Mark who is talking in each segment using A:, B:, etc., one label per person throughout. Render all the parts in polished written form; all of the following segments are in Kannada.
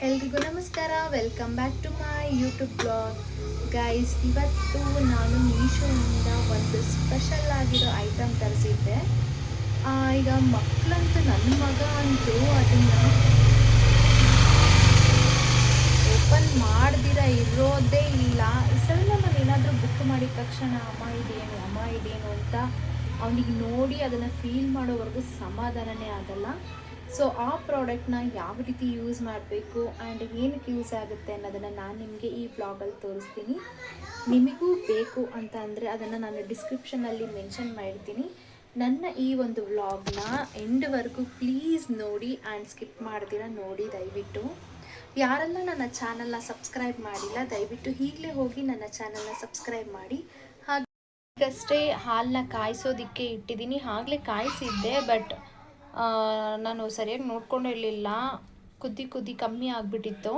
A: ಎಲ್ರಿಗೂ ನಮಸ್ಕಾರ. Welcome back to my YouTube blog. Guys, ಇವತ್ತು ನಾನು ಮೀಶೋಯಿಂದ ಒಂದು ಸ್ಪೆಷಲ್ ಆಗಿರೋ ಐಟಮ್ ತರಿಸಿದ್ದೆ. ಈಗ ಮಕ್ಕಳಂತೂ, ನನ್ನ ಮಗ ಅಂತೂ ಅದನ್ನು ಓಪನ್ ಮಾಡ್ದಿರ ಇರೋದೇ ಇಲ್ಲ. ಸಡನ್ ನಾನು ಏನಾದರೂ ಬುಕ್ ಮಾಡಿದ ತಕ್ಷಣ ಅಮ್ಮ ಇದೇನು ಅಂತ ಅವನಿಗೆ ನೋಡಿ ಅದನ್ನು ಫೀಲ್ ಮಾಡೋವರೆಗೂ ಸಮಾಧಾನನೇ ಆಗಲ್ಲ. ಸೊ ಆ ಪ್ರಾಡಕ್ಟ್ನ ಯಾವ ರೀತಿ ಯೂಸ್ ಮಾಡಬೇಕು ಆ್ಯಂಡ್ ಏನಕ್ಕೆ ಯೂಸ್ ಆಗುತ್ತೆ ಅನ್ನೋದನ್ನು ನಾನು ನಿಮಗೆ ಈ ವ್ಲಾಗಲ್ಲಿ ತೋರಿಸ್ತೀನಿ. ನಿಮಗೂ ಬೇಕು ಅಂತ ಅಂದರೆ ಅದನ್ನು ನಾನು ಡಿಸ್ಕ್ರಿಪ್ಷನಲ್ಲಿ ಮೆನ್ಷನ್ ಮಾಡಿರ್ತೀನಿ. ನನ್ನ ಈ ಒಂದು ವ್ಲಾಗ್ನ ಎಂಡ್ವರೆಗೂ ಪ್ಲೀಸ್ ನೋಡಿ ಆ್ಯಂಡ್ ಸ್ಕಿಪ್ ಮಾಡ್ದಿರ ನೋಡಿ. ದಯವಿಟ್ಟು ಯಾರೆಲ್ಲ ನನ್ನ ಚಾನಲ್ನ ಸಬ್ಸ್ಕ್ರೈಬ್ ಮಾಡಿಲ್ಲ, ದಯವಿಟ್ಟು ಈಗಲೇ ಹೋಗಿ ನನ್ನ ಚಾನಲ್ನ ಸಬ್ಸ್ಕ್ರೈಬ್ ಮಾಡಿ. ಹಾಗಷ್ಟೇ ಹಾಲನ್ನ ಕಾಯಿಸೋದಕ್ಕೆ ಇಟ್ಟಿದ್ದೀನಿ. ಆಗಲೇ ಕಾಯಿಸಿದ್ದೆ, ಬಟ್ ನಾನು ಸರಿಯಾಗಿ ನೋಡ್ಕೊಂಡಿರಲಿಲ್ಲ. ಕುದ್ದಿ ಕಮ್ಮಿ ಆಗಿಬಿಟ್ಟಿತ್ತು.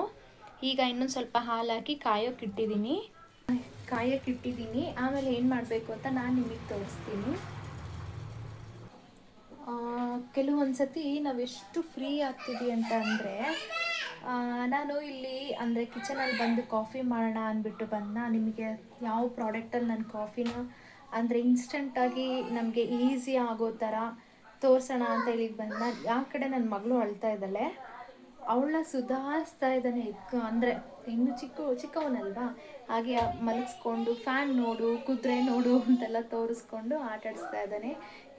A: ಈಗ ಇನ್ನೊಂದು ಸ್ವಲ್ಪ ಹಾಲು ಹಾಕಿ ಕಾಯೋಕ್ಕಿಟ್ಟಿದ್ದೀನಿ. ಆಮೇಲೆ ಏನು ಮಾಡಬೇಕು ಅಂತ ನಾನು ನಿಮಗೆ ತೋರಿಸ್ತೀನಿ. ಕೆಲವೊಂದು ಸತಿ ನಾವೆಷ್ಟು ಫ್ರೀ ಆಗ್ತೀವಿ ಅಂತ ಅಂದರೆ, ನಾನು ಇಲ್ಲಿ ಅಂದರೆ ಕಿಚನಲ್ಲಿ ಬಂದು ಕಾಫಿ ಮಾಡೋಣ ಅಂದ್ಬಿಟ್ಟು ನಿಮಗೆ ಯಾವ ಪ್ರಾಡಕ್ಟಲ್ಲಿ ನಾನು ಕಾಫಿನ ಅಂದರೆ ಇನ್ಸ್ಟೆಂಟಾಗಿ ನಮಗೆ ಈಸಿ ಆಗೋ ಥರ ತೋರಿಸೋಣ ಅಂತ ಇಲ್ಲಿಗೆ ಬಂದ. ಆ ಕಡೆ ನನ್ನ ಮಗಳು ಅಳ್ತಾ ಇದ್ದಾಳೆ, ಅವಳನ್ನ ಸುಧಾರಿಸ್ತಾ ಇದ್ದಾನೆ. ಅಂದರೆ ಇನ್ನು ಚಿಕ್ಕವನಲ್ವಾ, ಹಾಗೆ ಮಲಗಿಸ್ಕೊಂಡು ಫ್ಯಾನ್ ನೋಡು, ಕುದುರೆ ನೋಡು ಅಂತೆಲ್ಲ ತೋರಿಸ್ಕೊಂಡು ಆಟಾಡಿಸ್ತಾ ಇದ್ದಾನೆ.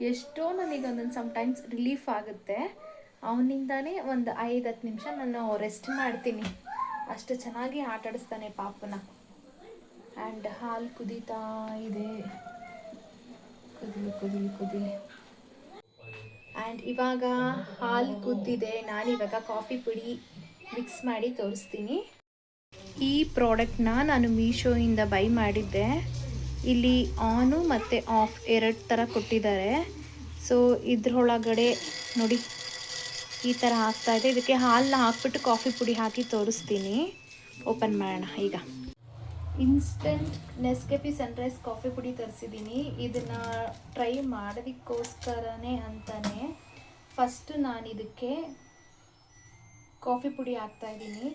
A: ಎಷ್ಟೋ ನನಗೆ ಒಂದೊಂದು ಸಮ್ಟೈಮ್ಸ್ ರಿಲೀಫ್ ಆಗುತ್ತೆ. ಅವನಿಂದಾನೇ ಒಂದು 5-10 ನಿಮಿಷ ನಾನು ರೆಸ್ಟ್ ಮಾಡ್ತೀನಿ. ಅಷ್ಟು ಚೆನ್ನಾಗಿ ಆಟಾಡಿಸ್ತಾನೆ ಪಾಪನ. ಆ್ಯಂಡ್ ಹಾಲು ಕುದೀತಾ ಇದೆ, ಕುದಿಲಿ. ಆ್ಯಂಡ್ ಇವಾಗ ಹಾಲು ಕುದ್ದಿದೆ. ನಾನಿವಾಗ ಕಾಫಿ ಪುಡಿ ಮಿಕ್ಸ್ ಮಾಡಿ ತೋರಿಸ್ತೀನಿ. ಈ ಪ್ರಾಡಕ್ಟ್ನ ನಾನು ಮೀಶೋಯಿಂದ ಬೈ ಮಾಡಿದ್ದೆ. ಇಲ್ಲಿ ಆನು ಮತ್ತು ಆಫ್ 2 ಥರ ಕೊಟ್ಟಿದ್ದಾರೆ. ಸೊ ಇದ್ರೊಳಗಡೆ ನೋಡಿ ಈ ಥರ ಆಗ್ತಾಯಿದೆ. ಇದಕ್ಕೆ ಹಾಲನ್ನ ಹಾಕ್ಬಿಟ್ಟು ಕಾಫಿ ಪುಡಿ ಹಾಕಿ ತೋರಿಸ್ತೀನಿ. ಓಪನ್ ಮಾಡೋಣ. ಈಗ ಇನ್ಸ್ಟೆಂಟ್ ನೆಸ್ಕೆಫೆ ಸನ್ರೈಸ್ ಕಾಫಿ ಪುಡಿ ತರಿಸಿದ್ದೀನಿ. ಇದನ್ನು ಟ್ರೈ ಮಾಡೋದಕ್ಕೋಸ್ಕರನೇ ಅಂತಾನೆ ಫಸ್ಟು ನಾನು ಇದಕ್ಕೆ ಕಾಫಿ ಪುಡಿ ಹಾಕ್ತಾಯಿದ್ದೀನಿ.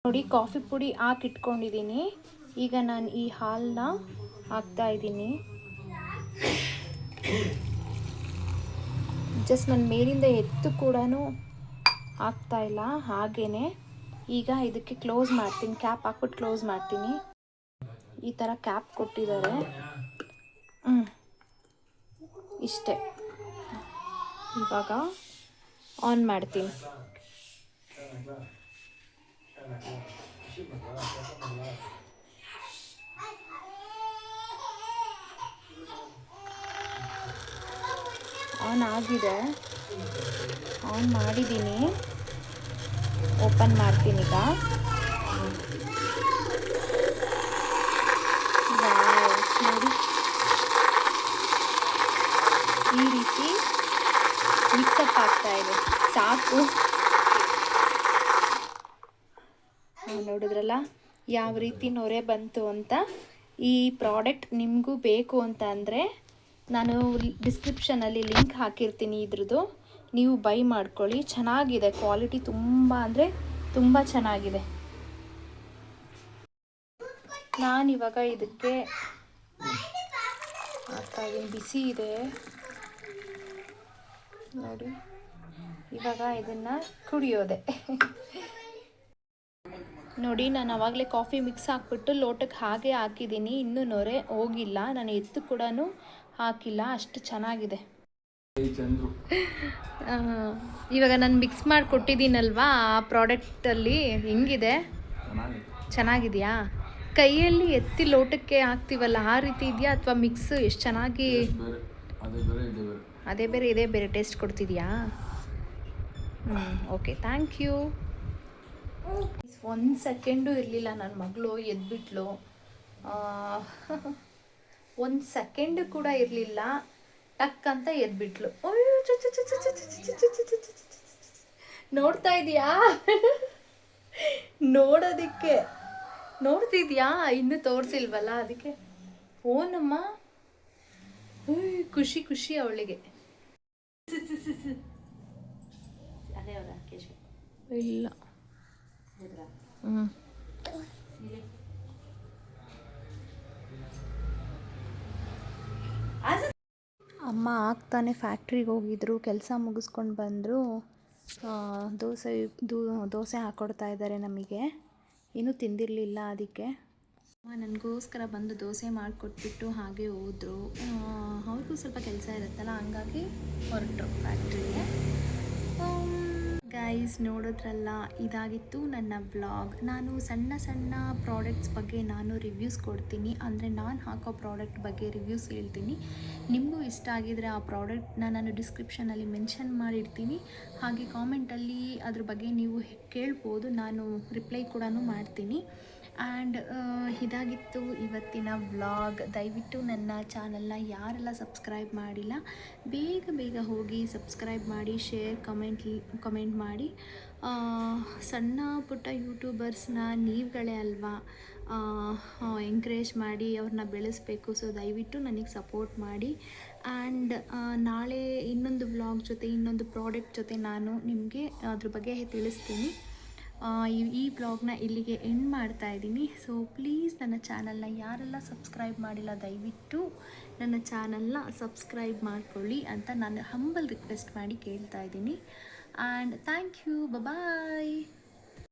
A: ನೋಡಿ, ಕಾಫಿ ಪುಡಿ ಹಾಕಿಟ್ಕೊಂಡಿದ್ದೀನಿ. ಈಗ ನಾನು ಈ ಹಾಲನ್ನ ಹಾಕ್ತಾಯಿದ್ದೀನಿ. ಜಸ್ಟ್ ನನ್ನ ಮೇಲಿಂದ ಎತ್ತು ಕೂಡ ಆಗ್ತಾಯಿಲ್ಲ. ಹಾಗೇ ಈಗ ಇದಕ್ಕೆ ಕ್ಲೋಸ್ ಮಾಡ್ತೀನಿ. ಕ್ಯಾಪ್ ಹಾಕ್ಬಿಟ್ಟು ಕ್ಲೋಸ್ ಮಾಡ್ತೀನಿ. ಈ ಥರ ಕ್ಯಾಪ್ ಕೊಟ್ಟಿದ್ದಾರೆ. ಇಷ್ಟೇ. ಇವಾಗ ಆನ್ ಮಾಡ್ತೀನಿ. ಆನ್ ಆಗಿದೆ. ಆನ್ ಮಾಡಿದ್ದೀನಿ. ಓಪನ್ ಮಾಡ್ತೀನಿ ಈಗ. ನೋಡಿ, ಈ ರೀತಿ ಮಿಕ್ಸಪ್ ಆಗ್ತಾ ಇದೆ. ಸಾಕು. ನೋಡಿದ್ರಲ್ಲ ಯಾವ ರೀತಿ ನೊರೆ ಬಂತು ಅಂತ. ಈ ಪ್ರಾಡಕ್ಟ್ ನಿಮಗೂ ಬೇಕು ಅಂತ ಅಂದರೆ ನಾನು ಡಿಸ್ಕ್ರಿಪ್ಷನಲ್ಲಿ ಲಿಂಕ್ ಹಾಕಿರ್ತೀನಿ ಇದ್ರದ್ದು. ನೀವು ಬೈ ಮಾಡ್ಕೊಳ್ಳಿ. ಚೆನ್ನಾಗಿದೆ, ಕ್ವಾಲಿಟಿ ತುಂಬ ಅಂದರೆ ತುಂಬ ಚೆನ್ನಾಗಿದೆ. ನಾನಿವಾಗ ಇದಕ್ಕೆ ಹಾಕ್ತಾಯಿದ್ದೀನಿ. ಬಿಸಿ ಇದೆ ನೋಡಿ. ಇವಾಗ ಇದನ್ನು ಕುಡಿಯೋದೆ. ನೋಡಿ, ನಾನು ಆವಾಗಲೇ ಕಾಫಿ ಮಿಕ್ಸ್ ಹಾಕ್ಬಿಟ್ಟು ಲೋಟಕ್ಕೆ ಹಾಗೆ ಹಾಕಿದ್ದೀನಿ. ಇನ್ನೂ ನೊರೆ ಹೋಗಿಲ್ಲ. ನಾನು ಎತ್ತು ಕೂಡ ಹಾಕಿಲ್ಲ. ಅಷ್ಟು ಚೆನ್ನಾಗಿದೆ. ಇವಾಗ ನಾನು ಮಿಕ್ಸ್ ಮಾಡಿ ಕೊಟ್ಟಿದ್ದೀನಲ್ವಾ ಆ ಪ್ರಾಡಕ್ಟಲ್ಲಿ. ಹೆಂಗಿದೆ? ಚೆನ್ನಾಗಿದೆಯಾ? ಕೈಯಲ್ಲಿ ಎತ್ತಿ ಲೋಟಕ್ಕೆ ಹಾಕ್ತೀವಲ್ಲ ಆ ರೀತಿ ಇದೆಯಾ, ಅಥವಾ ಮಿಕ್ಸ್ ಎಷ್ಟು ಚೆನ್ನಾಗಿ ಅದೇ ಬೇರೆ ಇದೇ ಬೇರೆ ಟೇಸ್ಟ್ ಕೊಡ್ತಿದೆಯಾ? Okay, thank you. 1 ಸೆಕೆಂಡು ಇರಲಿಲ್ಲ. ನನ್ನ ಮಗಳು ಎದ್ಬಿಟ್ಲು. 1 ಸೆಕೆಂಡು ಕೂಡ ಇರಲಿಲ್ಲ. ಟಕ್ ಅಂತ ಎದ್ಬಿಟ್ಲು. ನೋಡ್ತಾ ಇದೀಯಾ? ನೋಡೋದಕ್ಕೆ ನೋಡ್ತಿದ್ಯಾ? ಇನ್ನೂ ತೋರಿಸಿಲ್ವಲ್ಲ, ಅದಕ್ಕೆ. ಓನಮ್ಮ ಖುಷಿ ಖುಷಿ ಅವಳಿಗೆ. ಇಲ್ಲ ಅಮ್ಮ ಆಗ್ತಾನೆ ಫ್ಯಾಕ್ಟ್ರಿಗೆ ಹೋಗಿದ್ರು, ಕೆಲಸ ಮುಗಿಸ್ಕೊಂಡು ಬಂದರು. ದೋಸೆ ಹಾಕ್ಕೊಡ್ತಾ ಇದ್ದಾರೆ ನಮಗೆ. ಇನ್ನೂ ತಿಂದಿರಲಿಲ್ಲ ಅದಕ್ಕೆ. ನನಗೋಸ್ಕರ ಬಂದು ದೋಸೆ ಮಾಡಿಕೊಟ್ಬಿಟ್ಟು ಹಾಗೆ ಹೋದರು. ಅವ್ರಿಗೂ ಸ್ವಲ್ಪ ಕೆಲಸ ಇರುತ್ತಲ್ಲ, ಹಂಗಾಗಿ ಹೊರಟರು ಫ್ಯಾಕ್ಟ್ರಿಗೆ. ಗೈಸ್ ನೋಡೋದ್ರಲ್ಲ, ಇದಾಗಿತ್ತು ನನ್ನ ವ್ಲಾಗ್. ನಾನು ಸಣ್ಣ ಸಣ್ಣ ಪ್ರಾಡಕ್ಟ್ಸ್ ಬಗ್ಗೆ ನಾನು ರಿವ್ಯೂಸ್ ಕೊಡ್ತೀನಿ, ಅಂದರೆ ನಾನು ಹಾಕೋ ಪ್ರಾಡಕ್ಟ್ ಬಗ್ಗೆ ರಿವ್ಯೂಸ್ ಹೇಳ್ತೀನಿ. ನಿಮಗೂ ಇಷ್ಟ ಆಗಿದರೆ ಆ ಪ್ರಾಡಕ್ಟ್ನ ನಾನು ಡಿಸ್ಕ್ರಿಪ್ಷನಲ್ಲಿ ಮೆನ್ಷನ್ ಮಾಡಿರ್ತೀನಿ. ಹಾಗೆ ಕಾಮೆಂಟಲ್ಲಿ ಅದ್ರ ಬಗ್ಗೆ ನೀವು ಕೇಳ್ಬೋದು, ನಾನು ರಿಪ್ಲೈ ಕೂಡ ಮಾಡ್ತೀನಿ. ಆ್ಯಂಡ್ ಇದಾಗಿತ್ತು ಇವತ್ತಿನ ವ್ಲಾಗ್. ದಯವಿಟ್ಟು ನನ್ನ ಚಾನಲ್ನ ಯಾರೆಲ್ಲ ಸಬ್ಸ್ಕ್ರೈಬ್ ಮಾಡಿಲ್ಲ, ಬೇಗ ಬೇಗ ಹೋಗಿ ಸಬ್ಸ್ಕ್ರೈಬ್ ಮಾಡಿ, ಶೇರ್, ಕಮೆಂಟ್ ಮಾಡಿ. ಸಣ್ಣ ಪುಟ್ಟ ಯೂಟ್ಯೂಬರ್ಸ್ನ ನೀವುಗಳೇ ಅಲ್ವಾ, ಎಂಕರೇಜ್ ಮಾಡಿ ಅವ್ರನ್ನ ಬೆಳೆಸಬೇಕು. ಸೊ ದಯವಿಟ್ಟು ನನಗೆ ಸಪೋರ್ಟ್ ಮಾಡಿ. ಆ್ಯಂಡ್ ನಾಳೆ ಇನ್ನೊಂದು ವ್ಲಾಗ್ ಜೊತೆ, ಇನ್ನೊಂದು ಪ್ರಾಡಕ್ಟ್ ಜೊತೆ ನಾನು ನಿಮಗೆ ಅದ್ರ ಬಗ್ಗೆ ತಿಳಿಸ್ತೀನಿ. ಈ ಬ್ಲಾಗ್ನ ಇಲ್ಲಿಗೆ ಎಂಡ್ ಮಾಡ್ತಾ ಇದ್ದೀನಿ. ಸೊ ಪ್ಲೀಸ್ ನನ್ನ ಚಾನಲ್ನ ಯಾರೆಲ್ಲ ಸಬ್ಸ್ಕ್ರೈಬ್ ಮಾಡಿಲ್ಲ, ದಯವಿಟ್ಟು ನನ್ನ ಚಾನಲ್ನ ಸಬ್ಸ್ಕ್ರೈಬ್ ಮಾಡ್ಕೊಳ್ಳಿ ಅಂತ ನಾನು ಹಂಬಲ್ ರಿಕ್ವೆಸ್ಟ್ ಮಾಡಿ ಕೇಳ್ತಾ ಇದ್ದೀನಿ. And thank you, bye.